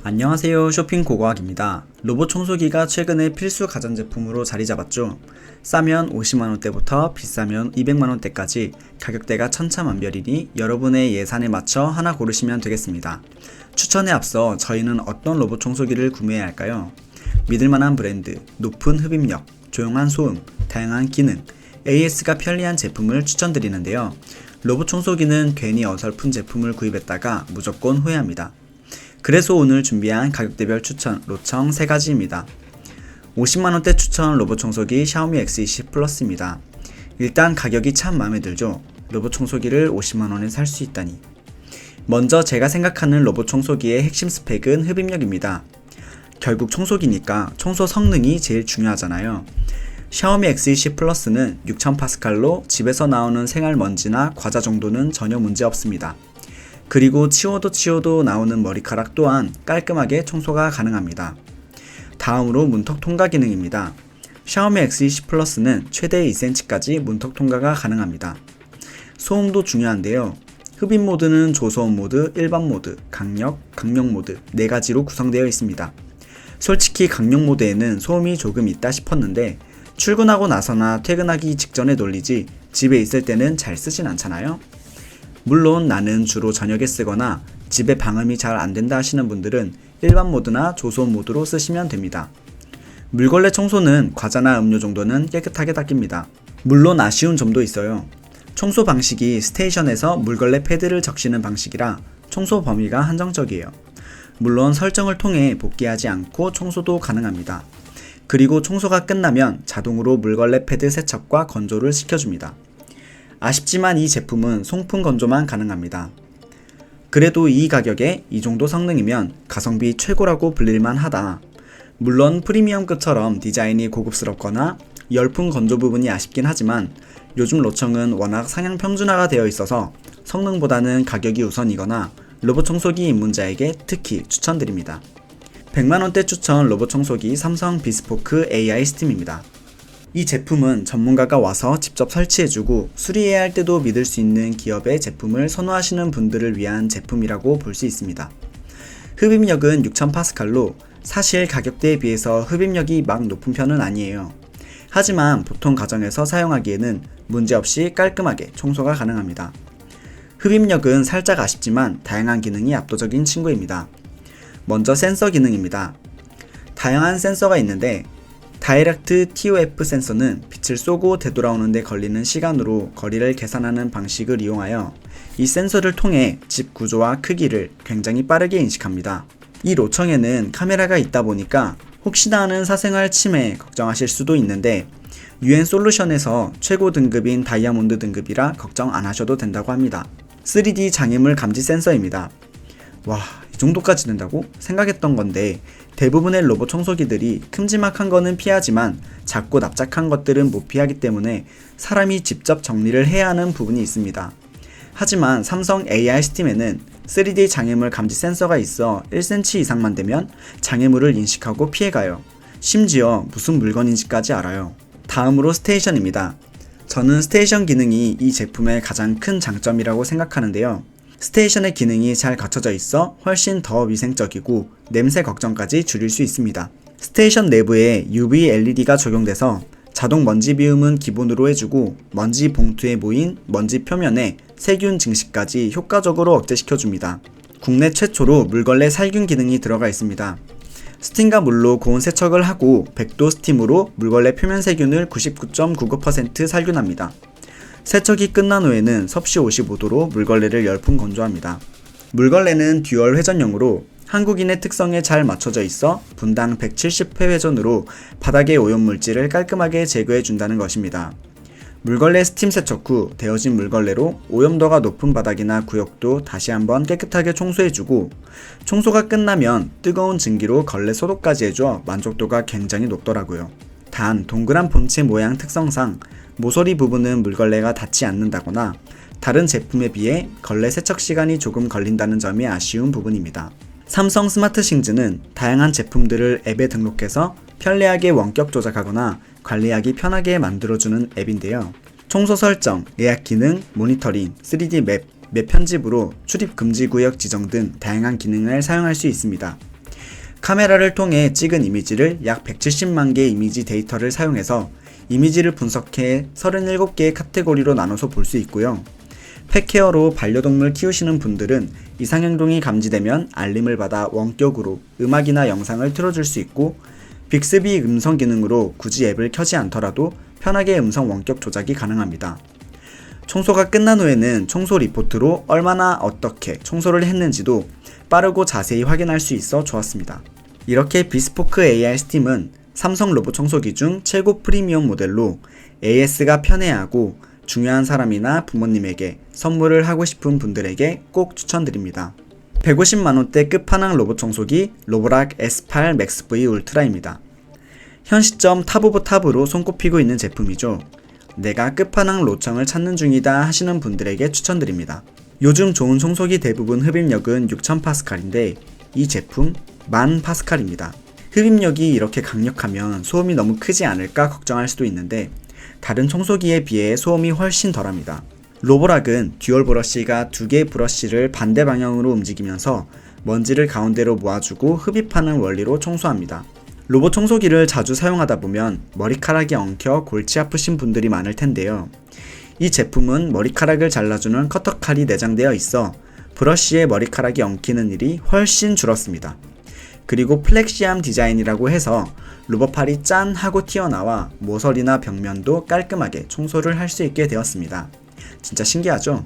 안녕하세요. 쇼핑 고고학입니다. 로봇 청소기가 최근에 필수 가전제품으로 자리 잡았죠. 싸면 50만원대부터 비싸면 200만원대까지 가격대가 천차만별이니 여러분의 예산에 맞춰 하나 고르시면 되겠습니다. 추천에 앞서 저희는 어떤 로봇 청소기를 구매해야 할까요? 믿을만한 브랜드, 높은 흡입력, 조용한 소음, 다양한 기능, AS가 편리한 제품을 추천드리는데요. 로봇 청소기는 괜히 어설픈 제품을 구입했다가 무조건 후회합니다. 그래서 오늘 준비한 가격대별 추천 로청 3가지입니다. 50만원대 추천 로봇 청소기 샤오미 X20 플러스입니다. 일단 가격이 참 마음에 들죠. 로봇 청소기를 50만원에 살 수 있다니. 먼저 제가 생각하는 로봇 청소기의 핵심 스펙은 흡입력입니다. 결국 청소기니까 청소 성능이 제일 중요하잖아요. 샤오미 X20 플러스는 6000파스칼로 집에서 나오는 생활 먼지나 과자 정도는 전혀 문제 없습니다. 그리고 치워도 나오는 머리카락 또한 깔끔하게 청소가 가능합니다. 다음으로 문턱 통과 기능입니다. 샤오미 X20 플러스는 최대 2cm까지 문턱 통과가 가능합니다. 소음도 중요한데요. 흡입 모드는 조소음 모드, 일반 모드, 강력 모드 4가지로 구성되어 있습니다. 솔직히 강력 모드에는 소음이 조금 있다 싶었는데 출근하고 나서나 퇴근하기 직전에 돌리지 집에 있을 때는 잘 쓰진 않잖아요. 물론 나는 주로 저녁에 쓰거나 집에 방음이 잘 안된다 하시는 분들은 일반 모드나 조소음 모드로 쓰시면 됩니다. 물걸레 청소는 과자나 음료 정도는 깨끗하게 닦입니다. 물론 아쉬운 점도 있어요. 청소 방식이 스테이션에서 물걸레 패드를 적시는 방식이라 청소 범위가 한정적이에요. 물론 설정을 통해 복귀하지 않고 청소도 가능합니다. 그리고 청소가 끝나면 자동으로 물걸레 패드 세척과 건조를 시켜줍니다. 아쉽지만 이 제품은 송풍 건조만 가능합니다. 그래도 이 가격에 이 정도 성능이면 가성비 최고라고 불릴만 하다. 물론 프리미엄급처럼 디자인이 고급스럽거나 열풍 건조 부분이 아쉽긴 하지만 요즘 로청은 워낙 상향 평준화가 되어 있어서 성능보다는 가격이 우선이거나 로봇 청소기 입문자에게 특히 추천드립니다. 100만원대 추천 로봇 청소기 삼성 비스포크 AI 스팀입니다. 이 제품은 전문가가 와서 직접 설치해주고 수리해야 할 때도 믿을 수 있는 기업의 제품을 선호하시는 분들을 위한 제품이라고 볼 수 있습니다. 흡입력은 6000파스칼로 사실 가격대에 비해서 흡입력이 막 높은 편은 아니에요. 하지만 보통 가정에서 사용하기에는 문제없이 깔끔하게 청소가 가능합니다. 흡입력은 살짝 아쉽지만 다양한 기능이 압도적인 친구입니다. 먼저 센서 기능입니다. 다양한 센서가 있는데 다이렉트 TOF 센서는 빛을 쏘고 되돌아오는 데 걸리는 시간으로 거리를 계산하는 방식을 이용하여 이 센서를 통해 집 구조와 크기를 굉장히 빠르게 인식합니다. 이 로청에는 카메라가 있다 보니까 혹시나 하는 사생활 침해 걱정하실 수도 있는데 UN 솔루션에서 최고 등급인 다이아몬드 등급이라 걱정 안 하셔도 된다고 합니다. 3D 장애물 감지 센서입니다. 와, 이 정도까지 된다고? 생각했던 건데 대부분의 로봇 청소기들이 큼지막한 거는 피하지만 작고 납작한 것들은 못 피하기 때문에 사람이 직접 정리를 해야 하는 부분이 있습니다. 하지만 삼성 AI 스팀에는 3D 장애물 감지 센서가 있어 1cm 이상만 되면 장애물을 인식하고 피해가요. 심지어 무슨 물건인지까지 알아요. 다음으로 스테이션입니다. 저는 스테이션 기능이 이 제품의 가장 큰 장점이라고 생각하는데요. 스테이션의 기능이 잘 갖춰져 있어 훨씬 더 위생적이고 냄새 걱정까지 줄일 수 있습니다. 스테이션 내부에 UV LED가 적용돼서 자동 먼지 비움은 기본으로 해주고 먼지 봉투에 모인 먼지 표면에 세균 증식까지 효과적으로 억제시켜줍니다. 국내 최초로 물걸레 살균 기능이 들어가 있습니다. 스팀과 물로 고온 세척을 하고 100도 스팀으로 물걸레 표면 세균을 99.99% 살균합니다. 세척이 끝난 후에는 섭씨 55도로 물걸레를 열풍 건조합니다. 물걸레는 듀얼 회전형으로 한국인의 특성에 잘 맞춰져 있어 분당 170회 회전으로 바닥의 오염물질을 깔끔하게 제거해 준다는 것입니다. 물걸레 스팀 세척 후 데워진 물걸레로 오염도가 높은 바닥이나 구역도 다시 한번 깨끗하게 청소해주고 청소가 끝나면 뜨거운 증기로 걸레 소독까지 해줘 만족도가 굉장히 높더라고요. 단 동그란 본체 모양 특성상 모서리 부분은 물걸레가 닿지 않는다거나 다른 제품에 비해 걸레 세척 시간이 조금 걸린다는 점이 아쉬운 부분입니다. 삼성 스마트 싱즈는 다양한 제품들을 앱에 등록해서 편리하게 원격 조작하거나 관리하기 편하게 만들어주는 앱인데요. 청소 설정, 예약 기능, 모니터링, 3D 맵 편집으로 출입 금지 구역 지정 등 다양한 기능을 사용할 수 있습니다. 카메라를 통해 찍은 이미지를 약 170만 개의 이미지 데이터를 사용해서 이미지를 분석해 37개의 카테고리로 나눠서 볼 수 있고요. 펫케어로 반려동물 키우시는 분들은 이상행동이 감지되면 알림을 받아 원격으로 음악이나 영상을 틀어줄 수 있고, 빅스비 음성 기능으로 굳이 앱을 켜지 않더라도 편하게 음성 원격 조작이 가능합니다. 청소가 끝난 후에는 청소 리포트로 얼마나 어떻게 청소를 했는지도 빠르고 자세히 확인할 수 있어 좋았습니다. 이렇게 비스포크 AR 스팀은 삼성 로봇 청소기 중 최고 프리미엄 모델로 AS가 편해하고 중요한 사람이나 부모님에게 선물을 하고 싶은 분들에게 꼭 추천드립니다. 150만원대 끝판왕 로봇 청소기 로보락 S8 맥스 V 울트라입니다. 현 시점 탑 오브 탑으로 손꼽히고 있는 제품이죠. 내가 끝판왕 로청을 찾는 중이다 하시는 분들에게 추천드립니다. 요즘 좋은 청소기 대부분 흡입력은 6000파스칼인데 이 제품 10,000파스칼입니다. 흡입력이 이렇게 강력하면 소음이 너무 크지 않을까 걱정할 수도 있는데 다른 청소기에 비해 소음이 훨씬 덜합니다. 로보락은 듀얼 브러쉬가 두 개의 브러쉬를 반대 방향으로 움직이면서 먼지를 가운데로 모아주고 흡입하는 원리로 청소합니다. 로봇 청소기를 자주 사용하다 보면 머리카락이 엉켜 골치 아프신 분들이 많을 텐데요. 이 제품은 머리카락을 잘라주는 커터칼이 내장되어 있어 브러쉬에 머리카락이 엉키는 일이 훨씬 줄었습니다. 그리고 플렉시암 디자인이라고 해서 로봇팔이 짠 하고 튀어나와 모서리나 벽면도 깔끔하게 청소를 할 수 있게 되었습니다. 진짜 신기하죠?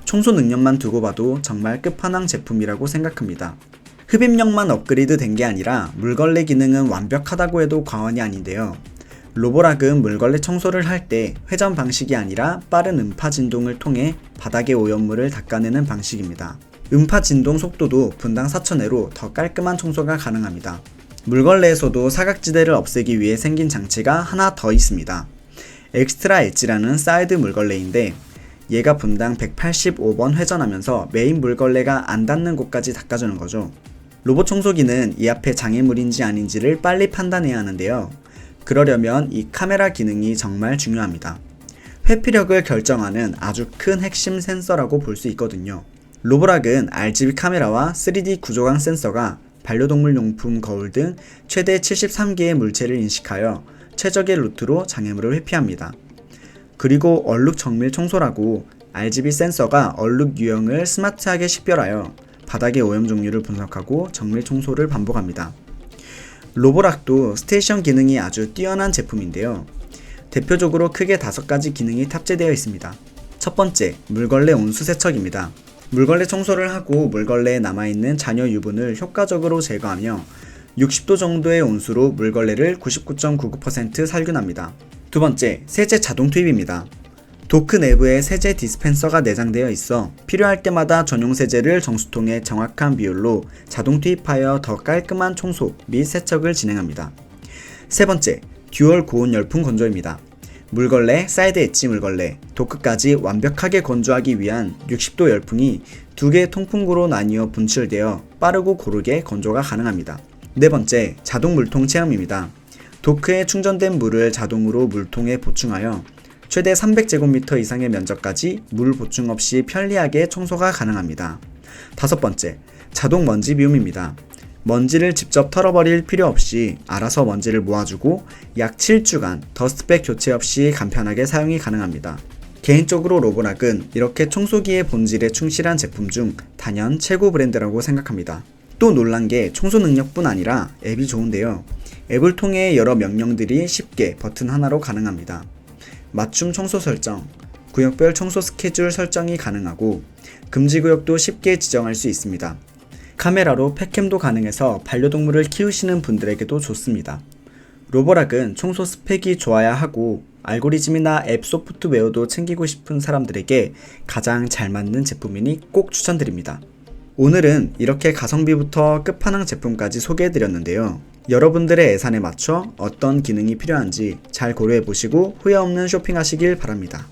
청소 능력만 두고 봐도 정말 끝판왕 제품이라고 생각합니다. 흡입력만 업그레이드 된 게 아니라 물걸레 기능은 완벽하다고 해도 과언이 아닌데요. 로보락은 물걸레 청소를 할 때 회전 방식이 아니라 빠른 음파 진동을 통해 바닥의 오염물을 닦아내는 방식입니다. 음파 진동 속도도 분당 4,000회로 더 깔끔한 청소가 가능합니다. 물걸레에서도 사각지대를 없애기 위해 생긴 장치가 하나 더 있습니다. 엑스트라 엣지라는 사이드 물걸레인데 얘가 분당 185번 회전하면서 메인 물걸레가 안 닿는 곳까지 닦아주는 거죠. 로봇 청소기는 이 앞에 장애물인지 아닌지를 빨리 판단해야 하는데요. 그러려면 이 카메라 기능이 정말 중요합니다. 회피력을 결정하는 아주 큰 핵심 센서라고 볼 수 있거든요. 로보락은 RGB 카메라와 3D 구조광 센서가 반려동물 용품, 거울 등 최대 73개의 물체를 인식하여 최적의 루트로 장애물을 회피합니다. 그리고 얼룩 정밀 청소라고 RGB 센서가 얼룩 유형을 스마트하게 식별하여 바닥의 오염 종류를 분석하고 정밀 청소를 반복합니다. 로보락도 스테이션 기능이 아주 뛰어난 제품인데요. 대표적으로 크게 5가지 기능이 탑재되어 있습니다. 첫 번째, 물걸레 온수 세척입니다. 물걸레 청소를 하고 물걸레에 남아있는 잔여 유분을 효과적으로 제거하며 60도 정도의 온수로 물걸레를 99.99% 살균합니다. 두 번째, 세제 자동 투입입니다. 도크 내부에 세제 디스펜서가 내장되어 있어 필요할 때마다 전용 세제를 정수통에 정확한 비율로 자동 투입하여 더 깔끔한 청소 및 세척을 진행합니다. 세 번째, 듀얼 고온 열풍 건조입니다. 물걸레, 사이드 엣지 물걸레, 도크까지 완벽하게 건조하기 위한 60도 열풍이 두 개의 통풍구로 나뉘어 분출되어 빠르고 고르게 건조가 가능합니다. 네 번째, 자동 물통 체험입니다. 도크에 충전된 물을 자동으로 물통에 보충하여 최대 300제곱미터 이상의 면적까지 물 보충 없이 편리하게 청소가 가능합니다. 다섯 번째, 자동 먼지 비움입니다. 먼지를 직접 털어버릴 필요 없이 알아서 먼지를 모아주고 약 7주간 더스트백 교체 없이 간편하게 사용이 가능합니다. 개인적으로 로보락은 이렇게 청소기의 본질에 충실한 제품 중 단연 최고 브랜드라고 생각합니다. 또 놀란 게 청소 능력뿐 아니라 앱이 좋은데요. 앱을 통해 여러 명령들이 쉽게 버튼 하나로 가능합니다. 맞춤 청소 설정, 구역별 청소 스케줄 설정이 가능하고 금지구역도 쉽게 지정할 수 있습니다. 카메라로 펫캠도 가능해서 반려동물을 키우시는 분들에게도 좋습니다. 로보락은 청소 스펙이 좋아야 하고 알고리즘이나 앱 소프트웨어도 챙기고 싶은 사람들에게 가장 잘 맞는 제품이니 꼭 추천드립니다. 오늘은 이렇게 가성비부터 끝판왕 제품까지 소개해드렸는데요. 여러분들의 예산에 맞춰 어떤 기능이 필요한지 잘 고려해보시고 후회 없는 쇼핑하시길 바랍니다.